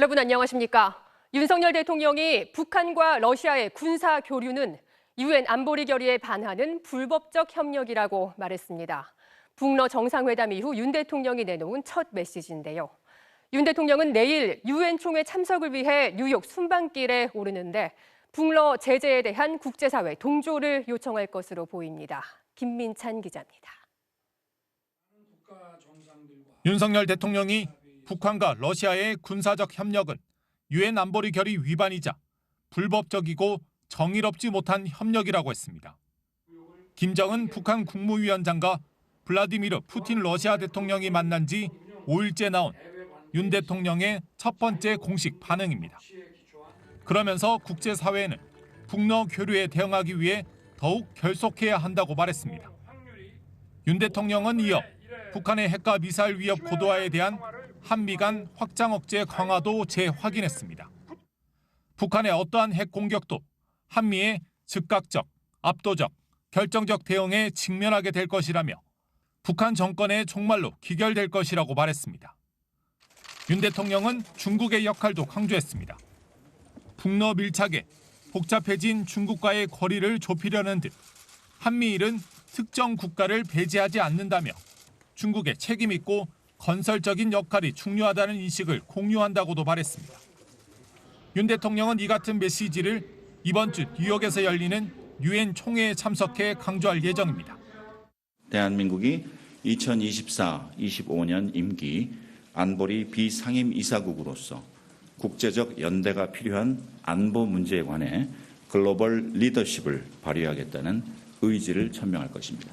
여러분 안녕하십니까? 윤석열 대통령이 북한과 러시아의 군사 교류는 유엔 안보리 결의에 반하는 불법적 협력이라고 말했습니다. 북러 정상회담 이후 윤 대통령이 내놓은 첫 메시지인데요. 윤 대통령은 내일 유엔 총회 참석을 위해 뉴욕 순방길에 오르는데 북러 제재에 대한 국제사회 동조를 요청할 것으로 보입니다. 김민찬 기자입니다. 윤석열 대통령이 북한과 러시아의 군사적 협력은 유엔 안보리 결의 위반이자 불법적이고 정의롭지 못한 협력이라고 했습니다. 김정은 북한 국무위원장과 블라디미르 푸틴 러시아 대통령이 만난 지 5일째 나온 윤 대통령의 첫 번째 공식 반응입니다. 그러면서 국제사회는 북러 교류에 대응하기 위해 더욱 결속해야 한다고 말했습니다. 윤 대통령은 이어 북한의 핵과 미사일 위협 고도화에 대한 한미 간 확장 억제 강화도 재확인했습니다. 북한의 어떠한 핵 공격도 한미의 즉각적, 압도적, 결정적 대응에 직면하게 될 것이라며 북한 정권의 종말로 기결될 것이라고 말했습니다. 윤 대통령은 중국의 역할도 강조했습니다. 북러 밀착에 복잡해진 중국과의 거리를 좁히려는 듯 한미일은 특정 국가를 배제하지 않는다며 중국의 책임 있고 건설적인 역할이 중요하다는 인식을 공유한다고도 말했습니다. 윤 대통령은 이 같은 메시지를 이번 주 뉴욕에서 열리는 유엔 총회에 참석해 강조할 예정입니다. 대한민국이 2024-25년 임기 안보리 비상임 이사국으로서 국제적 연대가 필요한 안보 문제에 관해 글로벌 리더십을 발휘하겠다는 의지를 천명할 것입니다.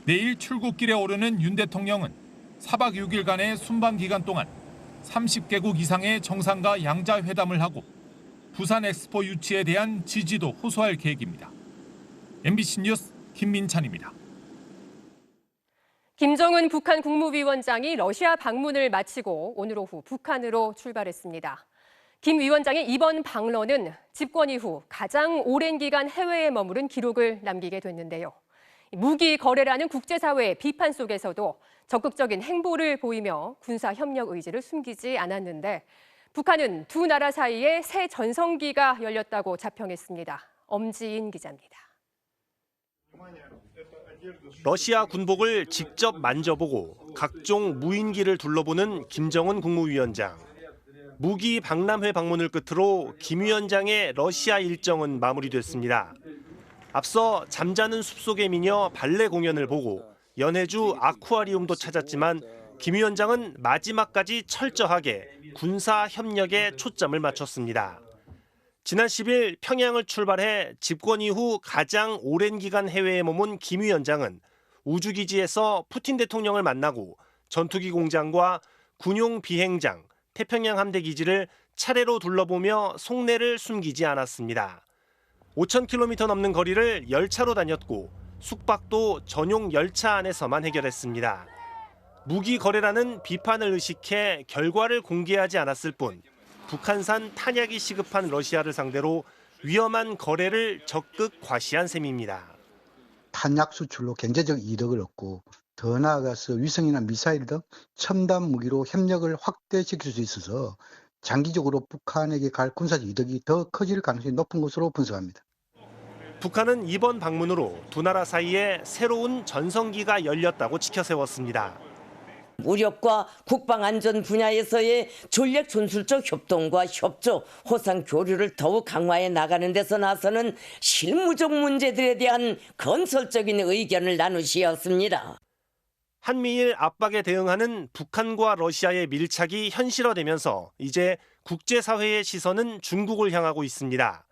내일 출국길에 오르는 윤 대통령은 4박 6일간의 순방 기간 동안 30개국 이상의 정상과 양자회담을 하고 부산 엑스포 유치에 대한 지지도 호소할 계획입니다. MBC 뉴스 김민찬입니다. 김정은 북한 국무위원장이 러시아 방문을 마치고 오늘 오후 북한으로 출발했습니다. 김 위원장의 이번 방문은 집권 이후 가장 오랜 기간 해외에 머무른 기록을 남기게 됐는데요. 무기 거래라는 국제사회의 비판 속에서도 적극적인 행보를 보이며 군사협력 의지를 숨기지 않았는데 북한은 두 나라 사이에 새 전성기가 열렸다고 자평했습니다. 엄지인 기자입니다. 러시아 군복을 직접 만져보고 각종 무인기를 둘러보는 김정은 국무위원장. 무기 박람회 방문을 끝으로 김 위원장의 러시아 일정은 마무리됐습니다. 앞서 잠자는 숲속의 미녀 발레 공연을 보고 연해주 아쿠아리움도 찾았지만 김 위원장은 마지막까지 철저하게 군사 협력에 초점을 맞췄습니다. 지난 10일 평양을 출발해 집권 이후 가장 오랜 기간 해외에 머문 김 위원장은 우주기지에서 푸틴 대통령을 만나고 전투기 공장과 군용 비행장, 태평양 함대 기지를 차례로 둘러보며 속내를 숨기지 않았습니다. 5,000km 넘는 거리를 열차로 다녔고 숙박도 전용 열차 안에서만 해결했습니다. 무기 거래라는 비판을 의식해 결과를 공개하지 않았을 뿐 북한산 탄약이 시급한 러시아를 상대로 위험한 거래를 적극 과시한 셈입니다. 탄약 수출로 경제적 이득을 얻고 더 나아가서 위성이나 미사일 등 첨단 무기로 협력을 확대시킬 수 있어서 장기적으로 북한에게 갈 군사적 이득이 더 커질 가능성이 높은 것으로 분석합니다. 북한은 이번 방문으로 두 나라 사이에 새로운 전성기가 열렸다고 치켜세웠습니다. 무력과 국방안전 분야에서의 전략 전술적 협동과 협조, 호상 교류를 더욱 강화해 나가는 데서 나서는 실무적 문제들에 대한 건설적인 의견을 나누시었습니다. 한미일 압박에 대응하는 북한과 러시아의 밀착이 현실화되면서 이제 국제사회의 시선은 중국을 향하고 있습니다.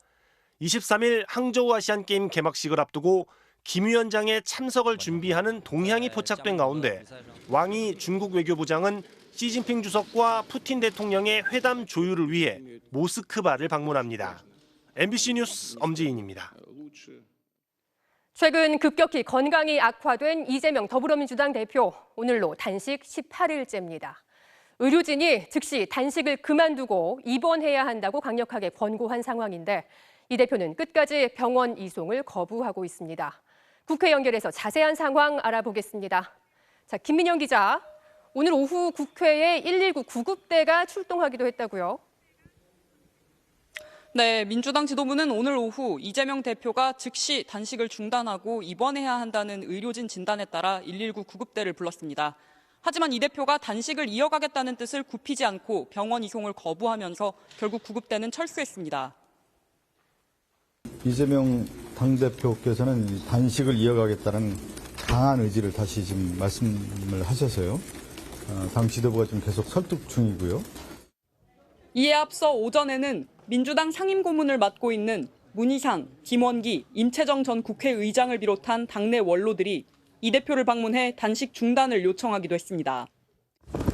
23일 항저우 아시안게임 개막식을 앞두고 김 위원장의 참석을 준비하는 동향이 포착된 가운데 왕이 중국 외교부장은 시진핑 주석과 푸틴 대통령의 회담 조율을 위해 모스크바를 방문합니다. MBC 뉴스 엄지인입니다. 최근 급격히 건강이 악화된 이재명 더불어민주당 대표, 오늘로 단식 18일째입니다. 의료진이 즉시 단식을 그만두고 입원해야 한다고 강력하게 권고한 상황인데 이 대표는 끝까지 병원 이송을 거부하고 있습니다. 국회 연결해서 자세한 상황 알아보겠습니다. 자, 김민영 기자, 오늘 오후 국회에 119 구급대가 출동하기도 했다고요? 네, 민주당 지도부는 오늘 오후 이재명 대표가 즉시 단식을 중단하고 입원해야 한다는 의료진 진단에 따라 119 구급대를 불렀습니다. 하지만 이 대표가 단식을 이어가겠다는 뜻을 굽히지 않고 병원 이송을 거부하면서 결국 구급대는 철수했습니다. 이재명 당대표께서는 단식을 이어가겠다는 강한 의지를 다시 지금 말씀을 하셔서요. 당 지도부가 지금 계속 설득 중이고요. 이에 앞서 오전에는 민주당 상임고문을 맡고 있는 문희상, 김원기, 임채정 전 국회의장을 비롯한 당내 원로들이 이 대표를 방문해 단식 중단을 요청하기도 했습니다.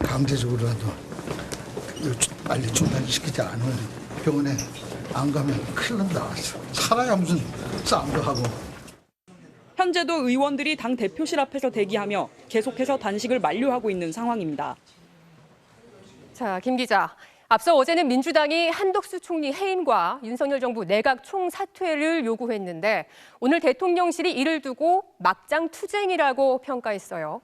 강제적으로라도 빨리 중단시키지 않으면 병원에 안 가면 큰일 난다. 살아야 무슨 싸움도 하고. 현재도 의원들이 당 대표실 앞에서 대기하며 계속해서 단식을 만류하고 있는 상황입니다. 자, 김 기자. 앞서 어제는 민주당이 한덕수 총리 해임과 윤석열 정부 내각 총사퇴를 요구했는데 오늘 대통령실이 이를 두고 막장 투쟁이라고 평가했어요.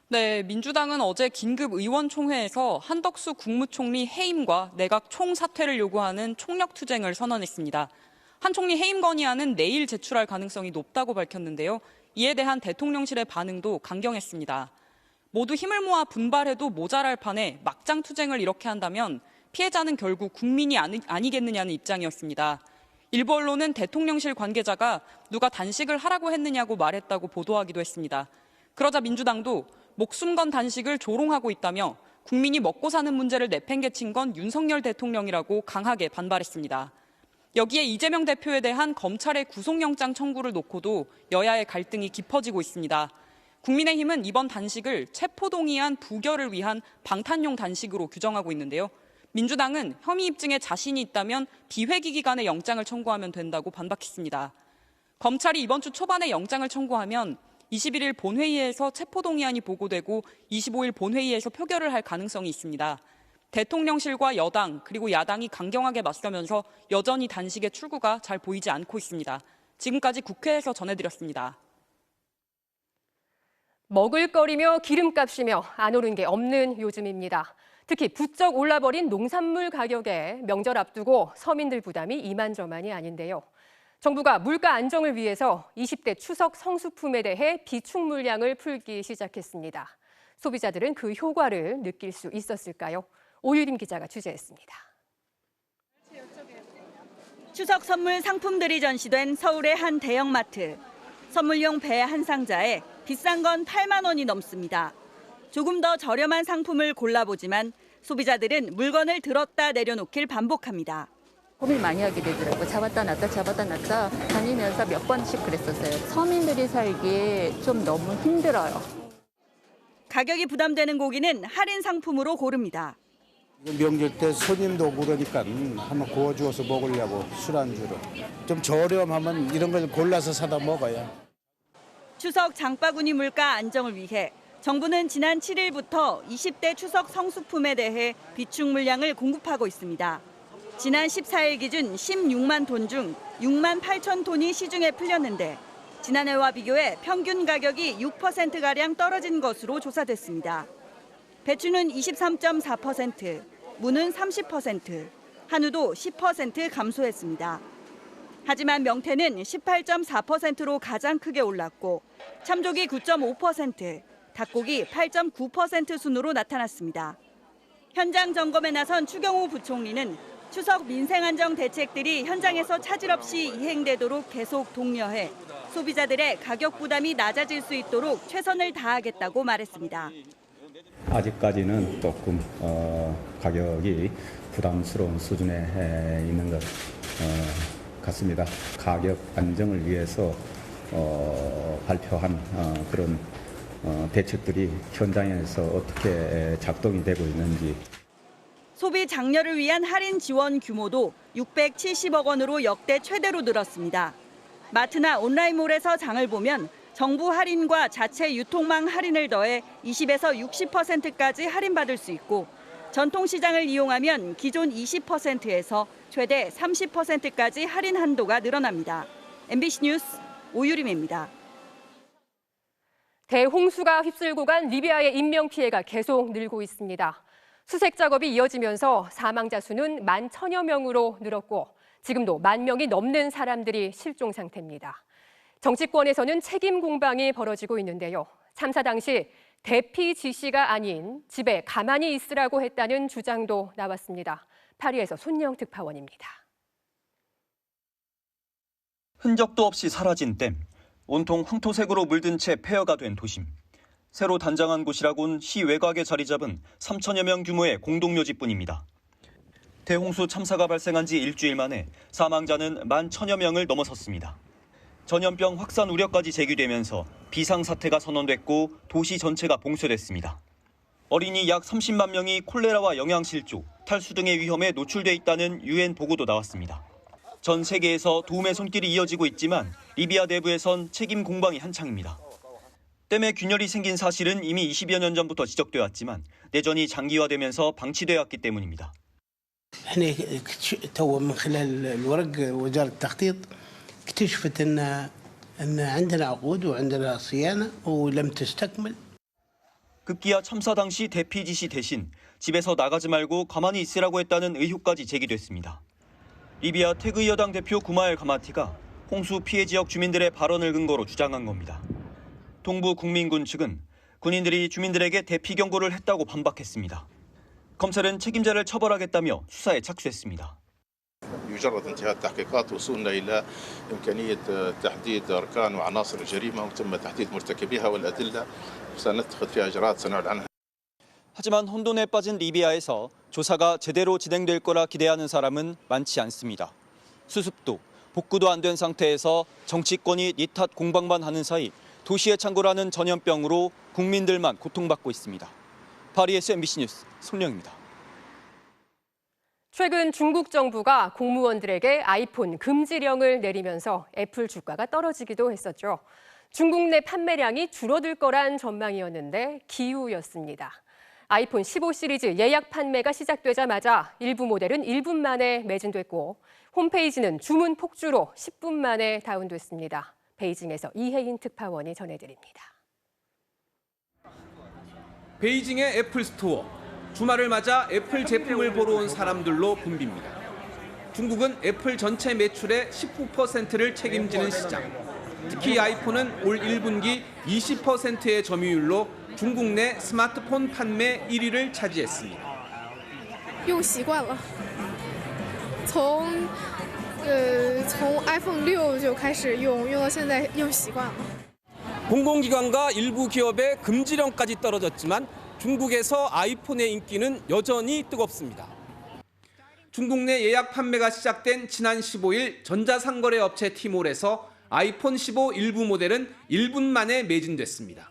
네, 민주당은 어제 긴급의원총회에서 한덕수 국무총리 해임과 내각 총사퇴를 요구하는 총력투쟁을 선언했습니다. 한 총리 해임 건의안은 내일 제출할 가능성이 높다고 밝혔는데요. 이에 대한 대통령실의 반응도 강경했습니다. 모두 힘을 모아 분발해도 모자랄 판에 막장 투쟁을 이렇게 한다면 피해자는 결국 국민이 아니겠느냐는 입장이었습니다. 일부 언론은 대통령실 관계자가 누가 단식을 하라고 했느냐고 말했다고 보도하기도 했습니다. 그러자 민주당도 목숨 건 단식을 조롱하고 있다며 국민이 먹고 사는 문제를 내팽개친 건 윤석열 대통령이라고 강하게 반발했습니다. 여기에 이재명 대표에 대한 검찰의 구속영장 청구를 놓고도 여야의 갈등이 깊어지고 있습니다. 국민의힘은 이번 단식을 체포동의안 부결을 위한 방탄용 단식으로 규정하고 있는데요. 민주당은 혐의 입증에 자신이 있다면 비회기 기간에 영장을 청구하면 된다고 반박했습니다. 검찰이 이번 주 초반에 영장을 청구하면 21일 본회의에서 체포동의안이 보고되고 25일 본회의에서 표결을 할 가능성이 있습니다. 대통령실과 여당 그리고 야당이 강경하게 맞서면서 여전히 단식의 출구가 잘 보이지 않고 있습니다. 지금까지 국회에서 전해드렸습니다. 먹을거리며 기름값이며 안 오른 게 없는 요즘입니다. 특히 부쩍 올라버린 농산물 가격에 명절 앞두고 서민들 부담이 이만저만이 아닌데요. 정부가 물가 안정을 위해서 20대 추석 성수품에 대해 비축 물량을 풀기 시작했습니다. 소비자들은 그 효과를 느낄 수 있었을까요? 오유림 기자가 취재했습니다. 추석 선물 상품들이 전시된 서울의 한 대형마트. 선물용 배 한 상자에 비싼 건 8만 원이 넘습니다. 조금 더 저렴한 상품을 골라보지만 소비자들은 물건을 들었다 내려놓길 반복합니다. 고민 많이 하게 되더라고요. 잡았다 놨다 다니면서 몇 번씩 그랬었어요. 서민들이 살기에 좀 너무 힘들어요. 가격이 부담되는 고기는 할인 상품으로 고릅니다. 명절 때 손님도 오고 그러니까 한번 구워주어서 먹으려고 술안주로. 좀 저렴하면 이런 걸 골라서 사다 먹어요. 추석 장바구니 물가 안정을 위해 정부는 지난 7일부터 20대 추석 성수품에 대해 비축 물량을 공급하고 있습니다. 지난 14일 기준 16만 톤 중 6만 8천 톤이 시중에 풀렸는데 지난해와 비교해 평균 가격이 6%가량 떨어진 것으로 조사됐습니다. 배추는 23.4%, 무는 30%, 한우도 10% 감소했습니다. 하지만 명태는 18.4%로 가장 크게 올랐고 참조기 9.5%, 닭고기 8.9% 순으로 나타났습니다. 현장 점검에 나선 추경호 부총리는 추석 민생안정 대책들이 현장에서 차질 없이 이행되도록 계속 독려해 소비자들의 가격 부담이 낮아질 수 있도록 최선을 다하겠다고 말했습니다. 아직까지는 조금 가격이 부담스러운 수준에 있는 것 같습니다. 가격 안정을 위해서 발표한 그런 대책들이 현장에서 어떻게 작동이 되고 있는지. 소비 장려를 위한 할인 지원 규모도 670억 원으로 역대 최대로 늘었습니다. 마트나 온라인몰에서 장을 보면 정부 할인과 자체 유통망 할인을 더해 20에서 60%까지 할인받을 수 있고 전통시장을 이용하면 기존 20%에서 최대 30%까지 할인 한도가 늘어납니다. MBC 뉴스 오유림입니다. 대홍수가 휩쓸고 간 리비아의 인명피해가 계속 늘고 있습니다. 수색 작업이 이어지면서 사망자 수는 11,000여 명으로 늘었고 지금도 10,000명이 넘는 사람들이 실종 상태입니다. 정치권에서는 책임 공방이 벌어지고 있는데요. 참사 당시 대피 지시가 아닌 집에 가만히 있으라고 했다는 주장도 나왔습니다. 파리에서 손영 특파원입니다. 흔적도 없이 사라진 댐, 온통 황토색으로 물든 채 폐허가 된 도심. 새로 단장한 곳이라곤 시 외곽에 자리 잡은 3,000여 명 규모의 공동묘지뿐입니다. 대홍수 참사가 발생한 지 일주일 만에 사망자는 11,000여 명을 넘어섰습니다. 전염병 확산 우려까지 제기되면서 비상사태가 선언됐고 도시 전체가 봉쇄됐습니다. 어린이 약 30만 명이 콜레라와 영양실조, 탈수 등의 위험에 노출돼 있다는 유엔 보고도 나왔습니다. 전 세계에서 도움의 손길이 이어지고 있지만 리비아 내부에선 책임 공방이 한창입니다. 댐에 균열이 생긴 사실은 이미 20여 년 전부터 지적돼 왔지만 내전이 장기화되면서 방치돼 왔기 때문입니다. احنا تو من خلال الورق وزارة التخطيط اكتشفت ان عندنا عقود وعندنا صيانة ولم تستكمل. 급기야 참사 당시 대피 지시 대신 집에서 나가지 말고 가만히 있으라고 했다는 의혹까지 제기됐습니다. 리비아 태그 여당 대표 구마엘 가마티가 홍수 피해 지역 주민들의 발언을 근거로 주장한 겁니다. 동부 국민군 측은 군인들이 주민들에게 대피 경고를 했다고 반박했습니다. 검찰은 책임자를 처벌하겠다며 수사에 착수했습니다. بمجرد انتهاء التحقيقات وصولنا إلى إمكانية تحديد أركان وعناصر الجريمة وتم تحديد مرتكبيها والأدلة سنتخذ فيها إجراءات سنعلن عنها. 하지만 혼돈에 빠진 리비아에서 조사가 제대로 진행될 거라 기대하는 사람은 많지 않습니다. 수습도, 복구도 안 된 상태에서 정치권이 니 탓 공방만 하는 사이 도시의 창고라는 전염병으로 국민들만 고통받고 있습니다. 파리에서 MBC 뉴스 손령입니다. 최근 중국 정부가 공무원들에게 아이폰 금지령을 내리면서 애플 주가가 떨어지기도 했었죠. 중국 내 판매량이 줄어들 거란 전망이었는데 기우였습니다. 아이폰 15 시리즈 예약 판매가 시작되자마자 일부 모델은 1분 만에 매진됐고 홈페이지는 주문 폭주로 10분 만에 다운됐습니다. 베이징에서 이혜인 특파원이 전해드립니다. 베이징의 애플 스토어. 주말을 맞아 애플 제품을 보러 온 사람들로 붐빕니다. 중국은 애플 전체 매출의 19%를 책임지는 시장. 특히 아이폰은 올 1분기 20%의 점유율로 중국 내 스마트폰 판매 1위를 차지했습니다. 用习惯了。从 iPhone 6就开始用到现在用习惯了。 공공기관과 일부 기업의 금지령까지 떨어졌지만 중국에서 아이폰의 인기는 여전히 뜨겁습니다. 중국 내 예약 판매가 시작된 지난 15일 전자상거래 업체 티몰에서 아이폰 15 일부 모델은 1분 만에 매진됐습니다.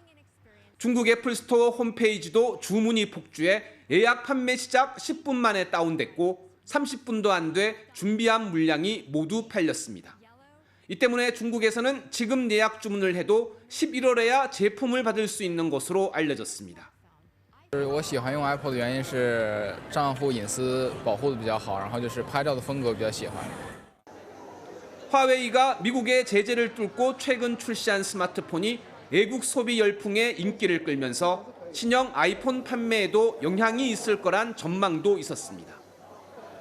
중국 애플 스토어 홈페이지도 주문이 폭주해 예약 판매 시작 10분 만에 다운됐고 30분도 안 돼 준비한 물량이 모두 팔렸습니다. 이 때문에 중국에서는 지금 예약 주문을 해도 11월에야 제품을 받을 수 있는 것으로 알려졌습니다. 我喜欢用 Apple 的原因是账户隐私保护的比较好，然后就是拍照的风格比较喜欢。 화웨이가 미국의 제재를 뚫고 최근 출시한 스마트폰이 외국 소비 열풍에 인기를 끌면서 신형 아이폰 판매에도 영향이 있을 거란 전망도 있었습니다.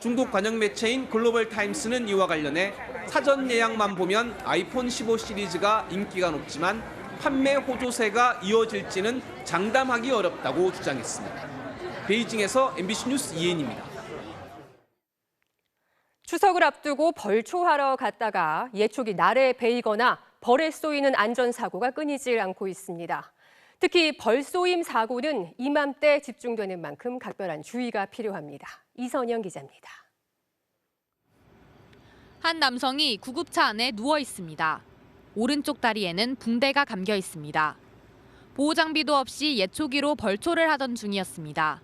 중국 관영 매체인 글로벌 타임스는 이와 관련해 사전 예약만 보면 아이폰 15 시리즈가 인기가 높지만 판매 호조세가 이어질지는 장담하기 어렵다고 주장했습니다. 베이징에서 MBC 뉴스 이혜인입니다. 추석을 앞두고 벌초하러 갔다가 예촉이 날에 베이거나 벌에 쏘이는 안전사고가 끊이질 않고 있습니다. 특히 벌쏘임 사고는 이맘때 집중되는 만큼 각별한 주의가 필요합니다. 이선영 기자입니다. 한 남성이 구급차 안에 누워 있습니다. 오른쪽 다리에는 붕대가 감겨 있습니다. 보호장비도 없이 예초기로 벌초를 하던 중이었습니다.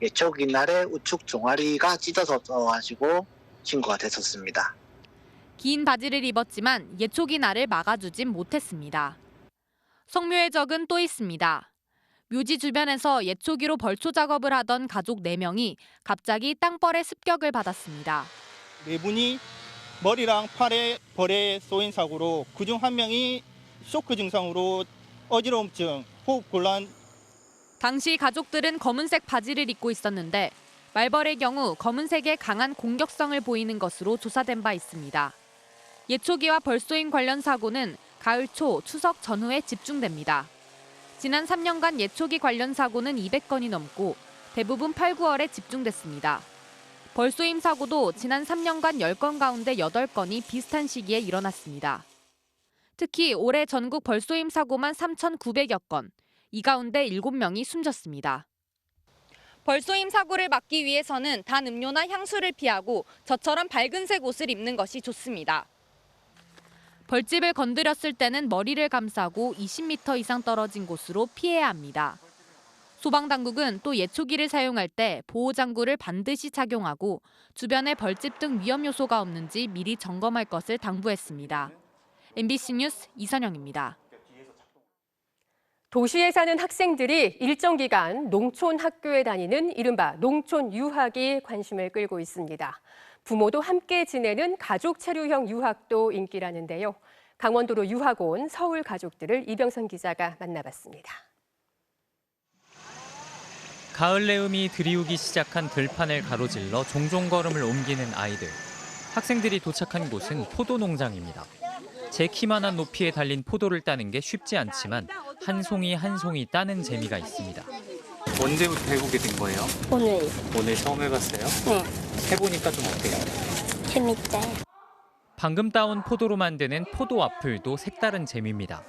예초기 날에 우측 종아리가 찢어져가지고 신고가 됐었습니다. 긴 바지를 입었지만 예초기 날을 막아주진 못했습니다. 성묘의 적은 또 있습니다. 묘지 주변에서 예초기로 벌초 작업을 하던 가족 4명이 갑자기 땅벌의 습격을 받았습니다. 4분이 머리랑 팔에 벌에 쏘인 사고로 그중 한 명이 쇼크 증상으로 어지러움증, 호흡 곤란. 당시 가족들은 검은색 바지를 입고 있었는데 말벌의 경우 검은색의 강한 공격성을 보이는 것으로 조사된 바 있습니다. 예초기와 벌쏘임 관련 사고는 가을 초 추석 전후에 집중됩니다. 지난 3년간 예초기 관련 사고는 200건이 넘고 대부분 8, 9월에 집중됐습니다. 벌쏘임 사고도 지난 3년간 10건 가운데 8건이 비슷한 시기에 일어났습니다. 특히 올해 전국 벌쏘임 사고만 3,900여 건, 이 가운데 7명이 숨졌습니다. 벌쏘임 사고를 막기 위해서는 단 음료나 향수를 피하고 저처럼 밝은색 옷을 입는 것이 좋습니다. 벌집을 건드렸을 때는 머리를 감싸고 20m 이상 떨어진 곳으로 피해야 합니다. 소방당국은 또 예초기를 사용할 때 보호장구를 반드시 착용하고 주변에 벌집 등 위험 요소가 없는지 미리 점검할 것을 당부했습니다. MBC 뉴스 이선영입니다. 도시에 사는 학생들이 일정 기간 농촌 학교에 다니는 이른바 농촌 유학이 관심을 끌고 있습니다. 부모도 함께 지내는 가족 체류형 유학도 인기라는데요. 강원도로 유학 온 서울 가족들을 이병선 기자가 만나봤습니다. 가을 내음이 들이우기 시작한 들판을 가로질러 종종 걸음을 옮기는 아이들. 학생들이 도착한 곳은 포도 농장입니다. 제 키만한 높이에 달린 포도를 따는 게 쉽지 않지만 한 송이 한 송이 따는 재미가 있습니다. 언제부터 해보게 된 거예요? 오늘 처음 해봤어요? 네. 해보니까 좀 어때요? 재밌어요. 방금 따온 포도로 만드는 포도 와플도 색다른 재미입니다.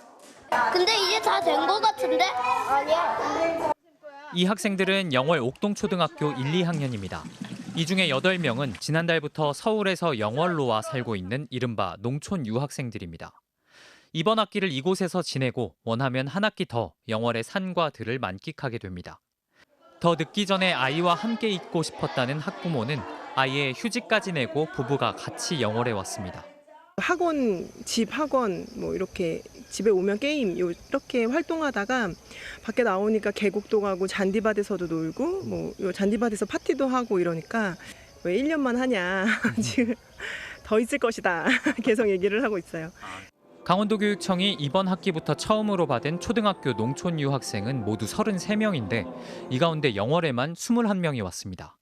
근데 이제 다 된 거 같은데? 아니야. 이 학생들은 영월 옥동초등학교 1, 2학년입니다. 이 중에 8명은 지난달부터 서울에서 영월로 와 살고 있는 이른바 농촌 유학생들입니다. 이번 학기를 이곳에서 지내고 원하면 한 학기 더 영월의 산과 들을 만끽하게 됩니다. 더 늦기 전에 아이와 함께 있고 싶었다는 학부모는 아이의 휴직까지 내고 부부가 같이 영월에 왔습니다. 학원, 집 학원 뭐 이렇게 집에 오면 게임 이렇게 활동하다가 밖에 나오니까 계곡도 가고 잔디밭에서도 놀고 뭐 요 잔디밭에서 파티도 하고 이러니까 왜 1년만 하냐 지금 더 있을 것이다 계속 얘기를 하고 있어요. 강원도교육청이 이번 학기부터 처음으로 받은 초등학교 농촌 유학생은 모두 33명인데 이 가운데 영월에만 21명이 왔습니다.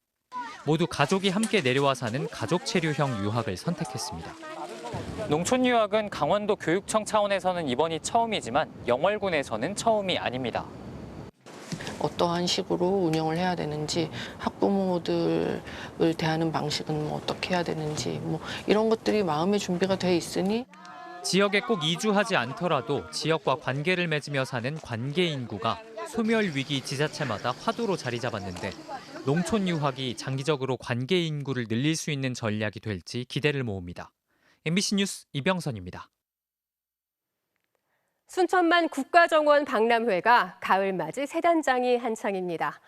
모두 가족이 함께 내려와 사는 가족 체류형 유학을 선택했습니다. 농촌 유학은 강원도 교육청 차원에서는 이번이 처음이지만 영월군에서는 처음이 아닙니다. 어떠한 식으로 운영을 해야 되는지, 학부모들을 대하는 방식은 뭐 어떻게 해야 되는지 뭐 이런 것들이 마음의 준비가 돼 있으니 지역에 꼭 이주하지 않더라도 지역과 관계를 맺으며 사는 관계 인구가 소멸 위기 지자체마다 화두로 자리 잡았는데 농촌 유학이 장기적으로 관계 인구를 늘릴 수 있는 전략이 될지 기대를 모읍니다. MBC 뉴스 이병선입니다. 순천만 국가정원 박람회가 가을맞이 새 단장이 한창입니다.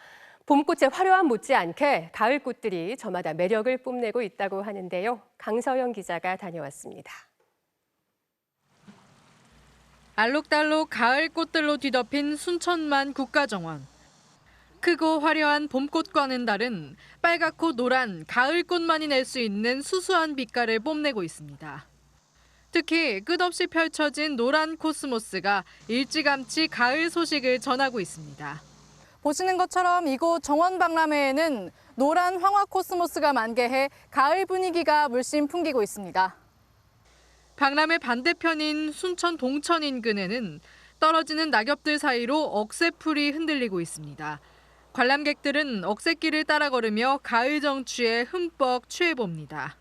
봄꽃의 화려함 못지않게 가을꽃들이 저마다 매력을 뽐내고 있다고 하는데요. 강서영 기자가 다녀왔습니다. 알록달록 가을 꽃들로 뒤덮인 순천만 국가정원. 크고 화려한 봄꽃과는 다른 빨갛고 노란 가을꽃만이 낼 수 있는 수수한 빛깔을 뽐내고 있습니다. 특히 끝없이 펼쳐진 노란 코스모스가 일찌감치 가을 소식을 전하고 있습니다. 보시는 것처럼 이곳 정원박람회에는 노란 황화 코스모스가 만개해 가을 분위기가 물씬 풍기고 있습니다. 박람회 반대편인 순천 동천 인근에는 떨어지는 낙엽들 사이로 억새풀이 흔들리고 있습니다. 관람객들은 억새길을 따라 걸으며 가을 정취에 흠뻑 취해봅니다.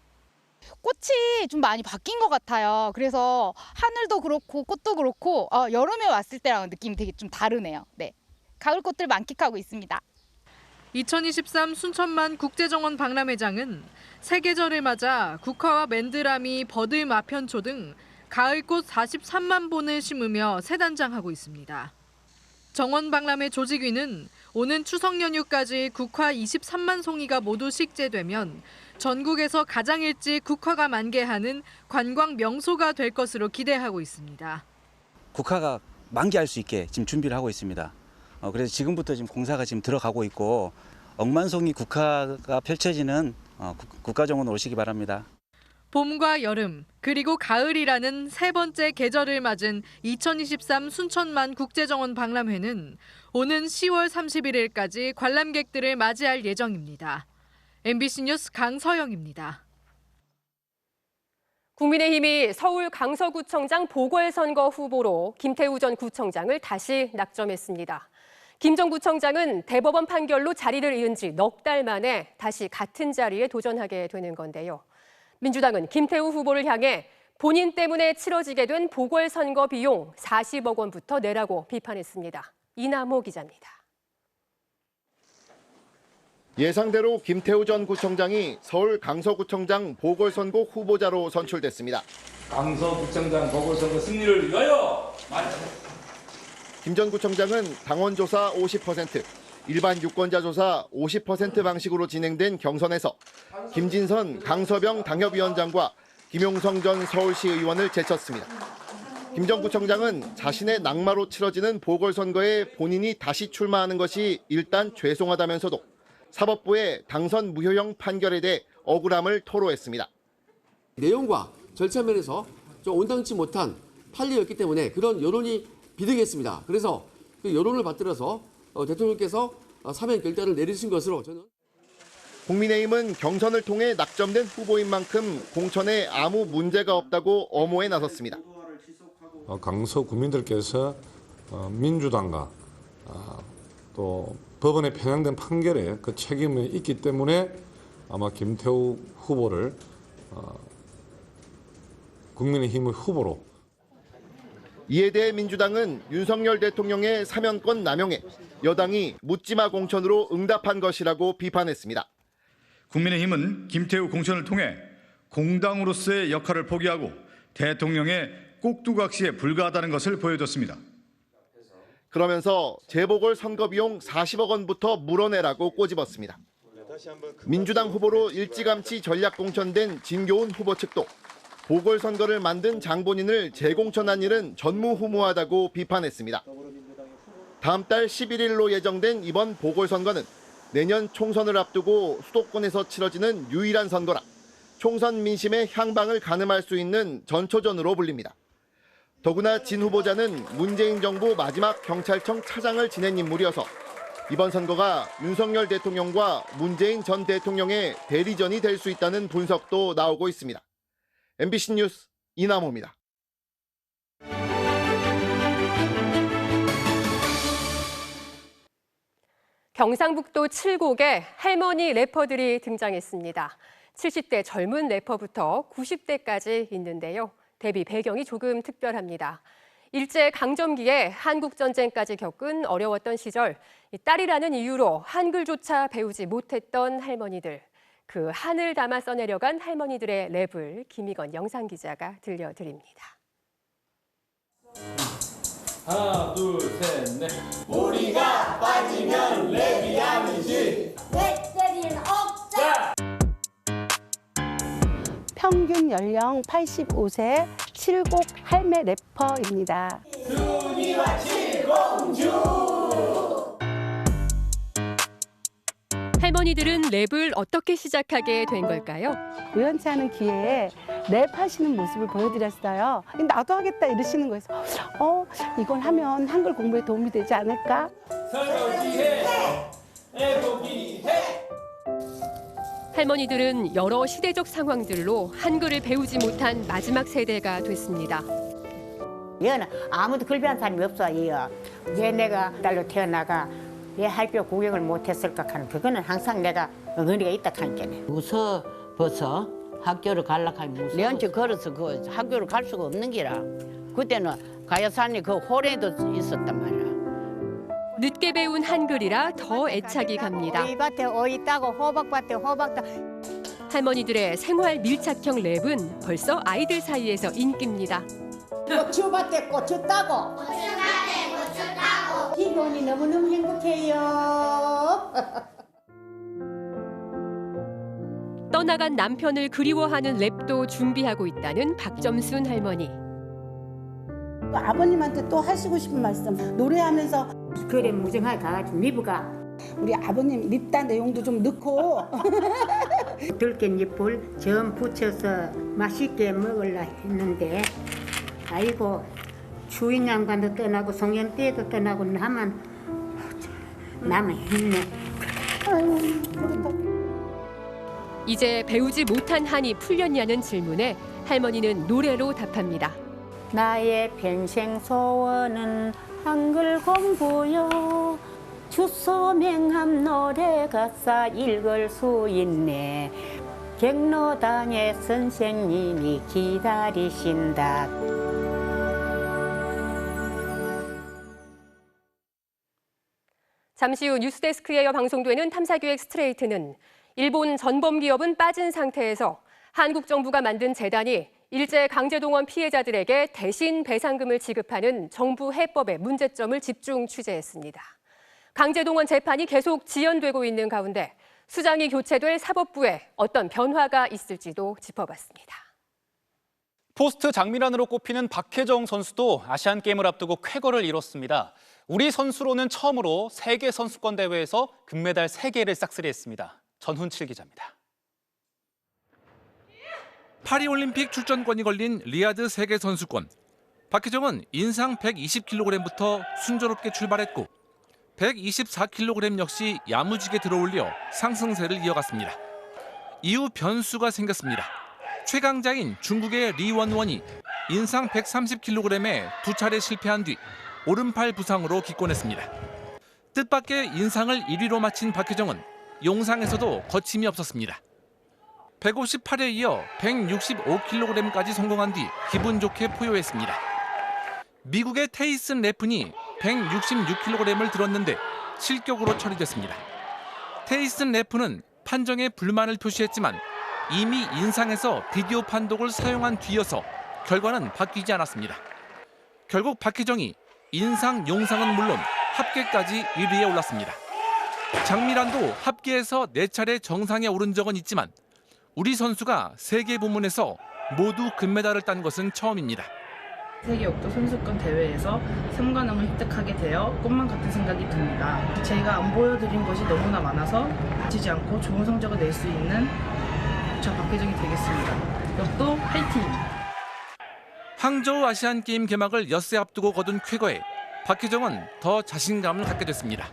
꽃이 좀 많이 바뀐 것 같아요. 그래서 하늘도 그렇고 꽃도 그렇고 여름에 왔을 때랑 느낌이 되게 좀 다르네요. 네, 가을 꽃들 만끽하고 있습니다. 2023 순천만 국제정원 박람회장은 세계절을 맞아 국화와 맨드라미, 버들, 마편초 등 가을꽃 43만 본을 심으며 새 단장하고 있습니다. 정원 박람회 조직위는 오는 추석 연휴까지 국화 23만 송이가 모두 식재되면 전국에서 가장 일찍 국화가 만개하는 관광 명소가 될 것으로 기대하고 있습니다. 국화가 만개할 수 있게 지금 준비를 하고 있습니다. 그래서 지금부터 지금 공사가 지금 들어가고 있고 억만송이 국화가 펼쳐지는 국가정원으로 오시기 바랍니다. 봄과 여름, 그리고 가을이라는 세 번째 계절을 맞은 2023 순천만 국제정원 박람회는 오는 10월 31일까지 관람객들을 맞이할 예정입니다. MBC 뉴스 강서영입니다. 국민의힘이 서울 강서구청장 보궐선거 후보로 김태우 전 구청장을 다시 낙점했습니다. 김 전 구청장은 대법원 판결로 자리를 잃은 지 넉 달 만에 다시 같은 자리에 도전하게 되는 건데요. 민주당은 김태우 후보를 향해 본인 때문에 치러지게 된 보궐선거 비용 40억 원부터 내라고 비판했습니다. 이남호 기자입니다. 예상대로 김태우 전 구청장이 서울 강서구청장 보궐선거 후보자로 선출됐습니다. 강서구청장 보궐선거 승리를 위하여! 김 전 구청장은 당원조사 50%, 일반 유권자 조사 50% 방식으로 진행된 경선에서 김진선 강서병 당협위원장과 김용성 전 서울시 의원을 제쳤습니다. 김 전 구청장은 자신의 낙마로 치러지는 보궐선거에 본인이 다시 출마하는 것이 일단 죄송하다면서도 사법부의 당선 무효형 판결에 대해 억울함을 토로했습니다. 내용과 절차 면에서 좀 온당치 못한 판례였기 때문에 그런 여론이 비대했습니다. 그래서 그 여론을 받들어서 대통령께서 사면 결단을 내리신 것으로 저는. 국민의힘은 경선을 통해 낙점된 후보인 만큼 공천에 아무 문제가 없다고 엄호에 나섰습니다. 강서 구민들께서 민주당과 또 법원에 편향된 판결에 그 책임이 있기 때문에 아마 김태우 후보를 국민의힘의 후보로. 이에 대해 민주당은 윤석열 대통령의 사면권 남용에 여당이 묻지마 공천으로 응답한 것이라고 비판했습니다. 국민의힘은 김태우 공천을 통해 공당으로서의 역할을 포기하고 대통령의 꼭두각시에 불과하다는 것을 보여줬습니다. 그러면서 재보궐 선거 비용 40억 원부터 물어내라고 꼬집었습니다. 민주당 후보로 일찌감치 전략 공천된 진교훈 후보 측도 보궐선거를 만든 장본인을 재공천한 일은 전무후무하다고 비판했습니다. 다음 달 11일로 예정된 이번 보궐선거는 내년 총선을 앞두고 수도권에서 치러지는 유일한 선거라 총선 민심의 향방을 가늠할 수 있는 전초전으로 불립니다. 더구나 진 후보자는 문재인 정부 마지막 경찰청 차장을 지낸 인물이어서 이번 선거가 윤석열 대통령과 문재인 전 대통령의 대리전이 될 수 있다는 분석도 나오고 있습니다. MBC 뉴스 이남호입니다. 경상북도 칠곡에 할머니 래퍼들이 등장했습니다. 70대 젊은 래퍼부터 90대까지 있는데요. 데뷔 배경이 조금 특별합니다. 일제강점기에 한국전쟁까지 겪은 어려웠던 시절, 딸이라는 이유로 한글조차 배우지 못했던 할머니들. 그 한을 담아 써내려간 할머니들의 랩을 김희건 영상기자가 들려드립니다. 하나, 둘, 셋, 넷. 우리가 빠지면 랩이 아니지. 랩 때리는 억자. 평균 연령 85세 칠곡 할매 래퍼입니다. 순이와 칠공주. 할머니들은 랩을 어떻게 시작하게 된 걸까요? 우연치 않은 기회에 랩하시는 모습을 보여드렸어요. 나도 하겠다 이러시는 거예요. 이걸 하면 한글 공부에 도움이 되지 않을까? 설거지해, 해보기해. 할머니들은 여러 시대적 상황들로 한글을 배우지 못한 마지막 세대가 됐습니다. 얘는 아무도 글 배운 사람이 없어. 얘 내가 딸로 태어나가 얘 할뼈 구경을 못했을까 하는 그거는 항상 내가 의리가 있다 하니까. 무서 벗어 학교를 갈락하면 무서워. 내한테 걸어서 그 학교를 갈 수가 없는 기라. 그때는 가야산이 그 호래도 있었단 말이야. 늦게 배운 한글이라 더 애착이 갑니다. 이 밭에 오이 따고 호박밭에 호박 따. 할머니들의 생활 밀착형 랩은 벌써 아이들 사이에서 인기입니다. 고추밭에 고추 따고. 고추밭에 고추 따고. 기분이 너무너무 행복해요. 떠나간 남편을 그리워하는 랩도 준비하고 있다는 박점순 할머니. 아버님한테 또 하시고 싶은 말씀, 노래하면서 그래 무정하게 가가지고 미부가 우리 아버님 립다 내용도 좀 넣고 들깻잎을 전 부쳐서 맛있게 먹으려 했는데 아이고 추인 양반도 떠나고 송년대도 떠나고 나만 했네. 이제 배우지 못한 한이 풀렸냐는 질문에 할머니는 노래로 답합니다. 나의 평생 소원은 한글 공부요. 주소명함 노래 가사 읽을 수 있네. 경로당의 선생님이 기다리신다. 잠시 후 뉴스데스크에 이어 방송되는 탐사기획 스트레이트는 일본 전범기업은 빠진 상태에서 한국 정부가 만든 재단이 일제 강제동원 피해자들에게 대신 배상금을 지급하는 정부 해법의 문제점을 집중 취재했습니다. 강제동원 재판이 계속 지연되고 있는 가운데 수장이 교체될 사법부에 어떤 변화가 있을지도 짚어봤습니다. 포스트 장미란으로 꼽히는 박혜정 선수도 아시안게임을 앞두고 쾌거를 이뤘습니다. 우리 선수로는 처음으로 세계선수권대회에서 금메달 3개를 싹쓸이했습니다. 전훈칠 기자입니다. 파리올림픽 출전권이 걸린 리아드 세계선수권. 박혜정은 인상 120kg부터 순조롭게 출발했고 124kg 역시 야무지게 들어올려 상승세를 이어갔습니다. 이후 변수가 생겼습니다. 최강자인 중국의 리원원이 인상 130kg에 2차례 실패한 뒤 오른팔 부상으로 기권했습니다. 뜻밖의 인상을 1위로 마친 박혜정은 용상에서도 거침이 없었습니다. 158에 이어 165kg까지 성공한 뒤 기분 좋게 포효했습니다. 미국의 테이슨 레픈이 166kg을 들었는데 실격으로 처리됐습니다. 테이슨 레픈은 판정에 불만을 표시했지만 이미 인상에서 비디오 판독을 사용한 뒤여서 결과는 바뀌지 않았습니다. 결국 박혜정이 인상, 용상은 물론 합계까지 1위에 올랐습니다. 장미란도 합계에서 4차례 정상에 오른 적은 있지만 우리 선수가 세계 부문에서 모두 금메달을 딴 것은 처음입니다. 세계 역도 선수권 대회에서 3관왕을 획득하게 되어 꿈만 같은 생각이 듭니다. 제가 안 보여드린 것이 너무나 많아서 지지 않고 좋은 성적을 낼 수 있는 저 박혜정이 되겠습니다. 역도 화이팅! 항저우 아시안게임 개막을 엿새 앞두고 거둔 쾌거에 박혜정은 더 자신감을 갖게 됐습니다.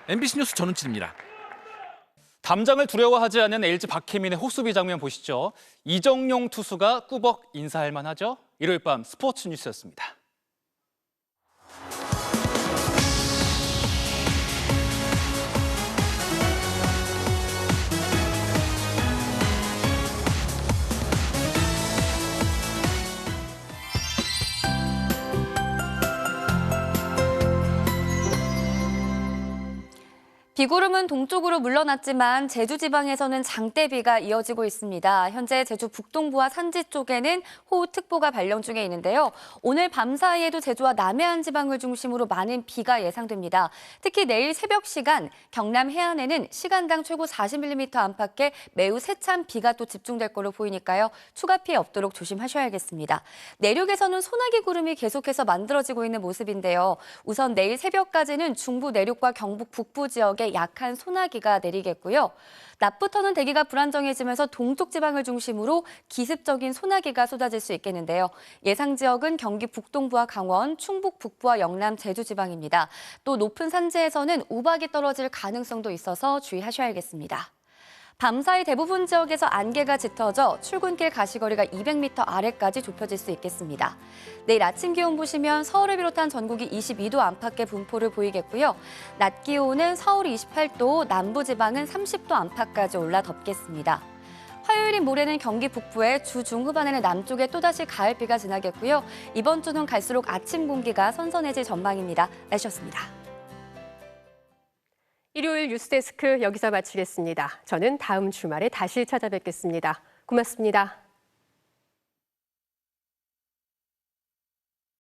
MBC 뉴스 전훈칠입니다. 담장을 두려워하지 않는 LG 박혜민의 호수비 장면 보시죠. 이정용 투수가 꾸벅 인사할 만하죠. 일요일 밤 스포츠 뉴스였습니다. 비구름은 동쪽으로 물러났지만 제주 지방에서는 장대비가 이어지고 있습니다. 현재 제주 북동부와 산지 쪽에는 호우특보가 발령 중에 있는데요. 오늘 밤 사이에도 제주와 남해안 지방을 중심으로 많은 비가 예상됩니다. 특히 내일 새벽 시간 경남 해안에는 시간당 최고 40mm 안팎의 매우 세찬 비가 또 집중될 거로 보이니까요. 추가 피해 없도록 조심하셔야겠습니다. 내륙에서는 소나기 구름이 계속해서 만들어지고 있는 모습인데요. 우선 내일 새벽까지는 중부 내륙과 경북 북부 지역에 약한 소나기가 내리겠고요. 낮부터는 대기가 불안정해지면서 동쪽 지방을 중심으로 기습적인 소나기가 쏟아질 수 있겠는데요. 예상 지역은 경기 북동부와 강원, 충북 북부와 영남, 제주 지방입니다. 또 높은 산지에서는 우박이 떨어질 가능성도 있어서 주의하셔야겠습니다. 밤사이 대부분 지역에서 안개가 짙어져 출근길 가시거리가 200m 아래까지 좁혀질 수 있겠습니다. 내일 아침 기온 보시면 서울을 비롯한 전국이 22도 안팎의 분포를 보이겠고요. 낮 기온은 서울이 28도, 남부지방은 30도 안팎까지 올라 덥겠습니다. 화요일인 모레는 경기 북부에 주 중후반에는 남쪽에 또다시 가을비가 지나겠고요. 이번 주는 갈수록 아침 공기가 선선해질 전망입니다. 날씨였습니다. 일요일 뉴스데스크 여기서 마치겠습니다. 저는 다음 주말에 다시 찾아뵙겠습니다. 고맙습니다.